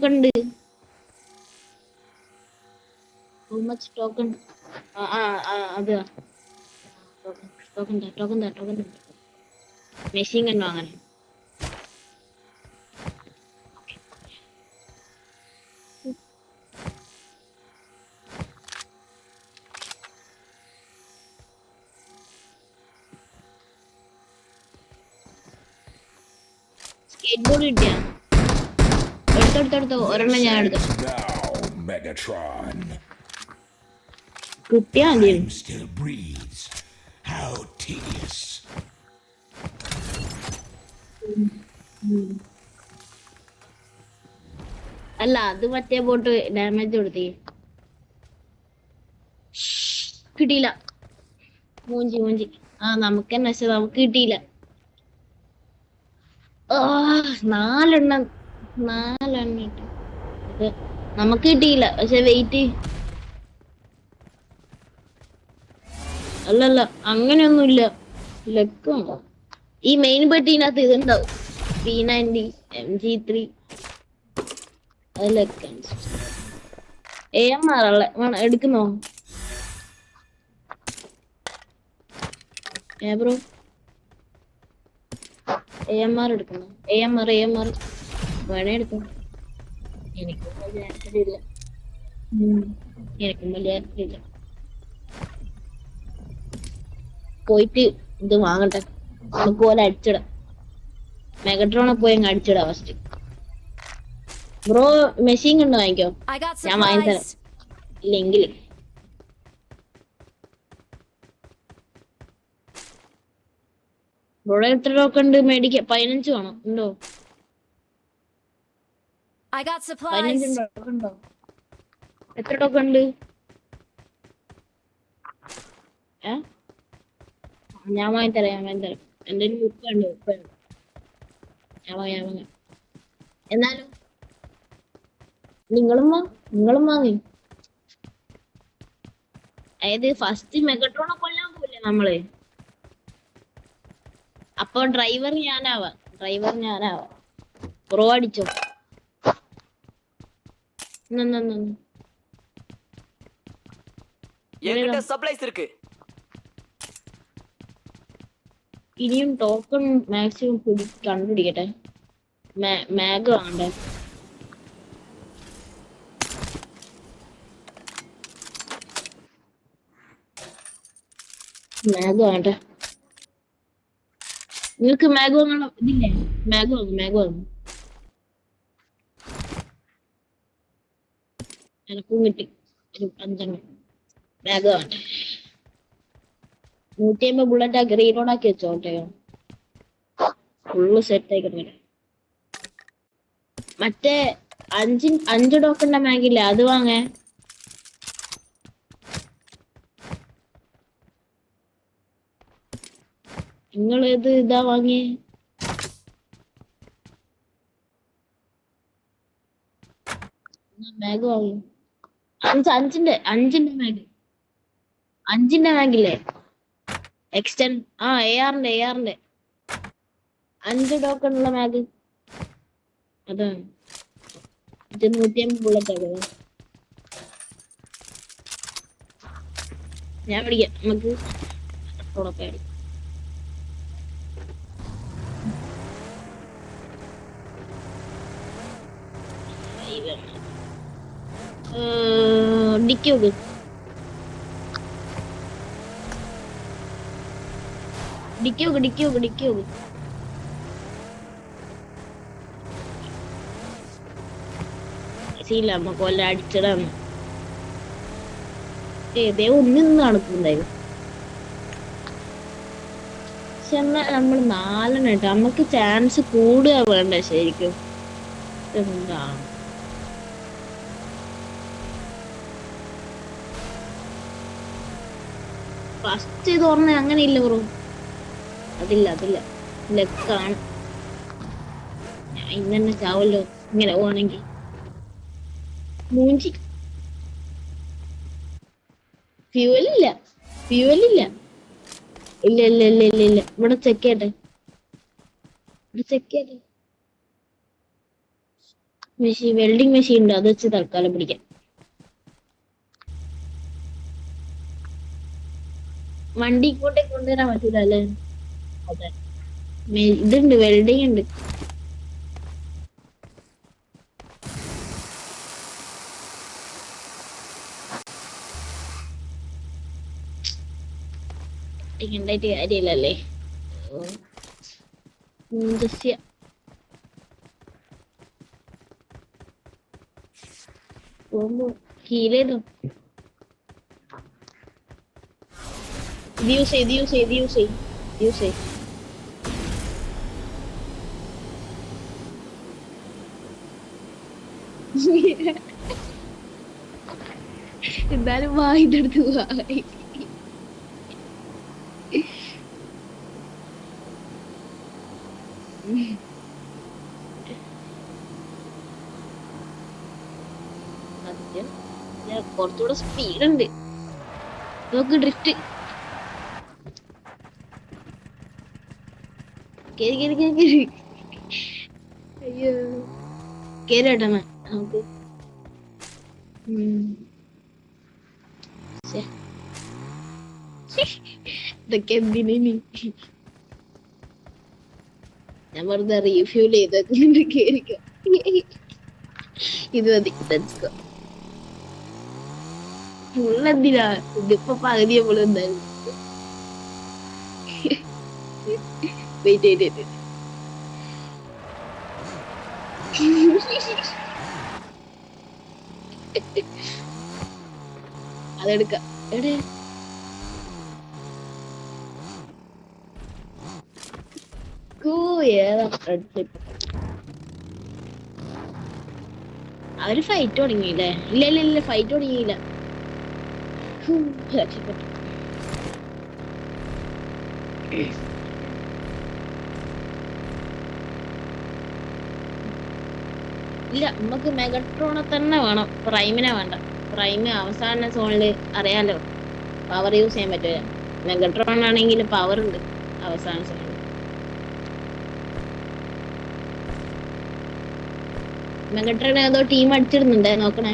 ഉണ്ട് Too much token. അതാ token machine കണ്ടോ അങ്ങനെ സ്കേറ്റ് ബോർഡ് കിട്ടിയാ എടുത്തോ ഒരെണ്ണം ഞാൻ എടുത്തു കിട്ടിയാ അല്ല അത് മറ്റേ ബോട്ട് ഡാമേജ് കൊടുത്തേ കിട്ടിയില്ല മൂഞ്ചി നമുക്ക് തന്നെ പക്ഷെ നമുക്ക് കിട്ടിയില്ല നാലെണ്ണം ഇട്ട് നമുക്ക് കിട്ടിയില്ല പക്ഷെ വെയിറ്റ് അല്ലല്ല അങ്ങനെയൊന്നുമില്ല ലക്കുണ്ടോ ഈ മെയിൻ പെട്ടിനകത്ത് ഇതുണ്ടാവും P90 MG3 അതിലൊക്കെ AMR എടുക്കുന്നോ ബ്രോ AMR എടുക്കുന്നോ AMR വേണേ എടുക്കും എനിക്കും വലിയ താല്പര്യമില്ല പോയിട്ട് ഇത് വാങ്ങട്ടെ നമുക്ക് പോലെ അടിച്ചിടാം മെഗട്രോണെ പോയി അങ്ങ് അടിച്ചിടാം ഫസ്റ്റ് ബ്രോ മെഷീൻ കണ്ട് വാങ്ങിക്കോ ഞാൻ വാങ്ങിത്തരാം ഇല്ലെങ്കിൽ ബ്രോ എത്ര ടോക്കൺ ഉണ്ട് മേടിക്ക 15 വേണം ഉണ്ടോ 15 ഉണ്ടോ എത്ര ടോക്കൺ ഉണ്ട് ഞാൻ വാങ്ങിത്തരാം എന്റെ ഒരു ഉപ്പുണ്ട് ഞാൻ വാങ്ങാം എന്നാലും നിങ്ങളും വാങ്ങി അതായത് ഫസ്റ്റ് മെഗട്രോണെ കൊല്ലാൻ പോവില്ലേ നമ്മള് അപ്പൊ ഡ്രൈവർ ഞാനാവാം പ്രോ അടിച്ചോ ഇനിയും ടോക്കൺ മാക്സിമം കണ്ടുപിടിക്കട്ടെ മാഗ് വാങ്ങണ്ടേ നിങ്ങൾക്ക് മാഗ് വാങ്ങണം ഇതില്ലേ മാഗ് വാങ്ങും എനക്കും കിട്ടി ഒരു 5 മാഗ് വാങ്ങട്ടെ 150 ബുള്ളറ്റ് ആക്കി റീലോഡ് ആക്കി വെച്ചോട്ടെ ഫുള്ള് സെറ്റ് ആയിക്കിട്ട് മറ്റേ 5 ടോക്കണിന്റെ മാഗില്ലേ അത് വാങ്ങേ നിങ്ങൾ ഏത് ഇതാ വാങ്ങിയേ മാഗ് വാങ്ങി 5ന്റെ മാഗില്ലേ എക്സ്റ്റെൻഡ് ARന്റെ 5 ടോക്കൺ ഉള്ള മാഗ് അതാണ് 150 ബുള്ളറ്റ് ആക്കുക ഞാൻ പിടിക്കാം നമുക്ക് ഡിക്കി ശീല നമുക്ക് വല്ല അടിച്ചിടാന്ന് ഒന്നും നടക്കുന്നുണ്ടായിരുന്നു പക്ഷെ നമ്മൾ 4 ഇട്ട് നമുക്ക് ചാൻസ് കൂടുക വേണ്ട ശരിക്കും എന്താണ് ഫസ്റ്റ് ഇത് ഓർമ്മ അങ്ങനെ ഇല്ല ബ്രോ അതില്ല ലക്കാണ് ഞാൻ ഇന്നെ ചാവല്ലോ ഇങ്ങനെ പോവാണെങ്കിൽ മൂഞ്ചി ഫ്യൂവലില്ല ഇല്ല ഇവിടെ ചെക്ക് ചെയ്യട്ടെ മെഷീൻ വെൽഡിങ് മെഷീൻ ഉണ്ട്, അത് വെച്ച് തൽക്കാലം പിടിക്കാം. വണ്ടി ഇങ്ങോട്ടേക്ക് കൊണ്ടുവരാൻ പറ്റൂല അല്ലേ? അതെ. ഇതുണ്ട്, വെൽഡിങ് ഉണ്ട്. ഉണ്ടായിട്ട് കാര്യമില്ലല്ലേ. ജസ്റ്റ് പോകുമ്പോ കീലേതോ ഇത് യൂസ് ചെയ്ത് യൂസ് ചെയ്ത് യൂസ് ചെയ്ത് യൂസ് ചെയ്ത് എന്നാലും വായിട്ടെടുത്ത് വായി. സത്യം കുറച്ചുകൂടെ സ്പീഡ് ഉണ്ട്. നോക്ക് ഡ്രിഫ്റ്റ്. കേറി കേറി കേറി കേറി. അയ്യോ കേറി കേട്ടണ നമുക്ക്. ഇതൊക്കെ എന്തിനു? ഞാൻ വെറുതെ റീഫ്യൂൽ ചെയ്തൊക്കെ കേറിക്കോ. ഇത് മതി. ഫുള്ളെന്തിനാ? ഇതിപ്പോ പകുതി നമ്മൾ എന്തായാലും വെയിറ്റ് ചെയ്തിട്ട് അതെടുക്കാം. എവിടെ അവര് ഫൈറ്റ് തുടങ്ങിയില്ലേ? ഇല്ല ഇല്ല ഇല്ല, ഫൈറ്റ് തുടങ്ങിയില്ല. രക്ഷപ്പെട്ടു. ഇല്ല, നമുക്ക് മെഗട്രോണെ തന്നെ വേണം, പ്രൈമിനെ വേണ്ട. പ്രൈമ് അവസാന സോണില് അറിയാലോ പവർ യൂസ് ചെയ്യാൻ പറ്റില്ല. മെഗട്രോൺ ആണെങ്കിൽ പവർ ഉണ്ട് അവസാന സോണിൽ. മെഗട്രോൺ ഏതോ ടീം അടിച്ചിടുന്നുണ്ടേ, നോക്കണേ.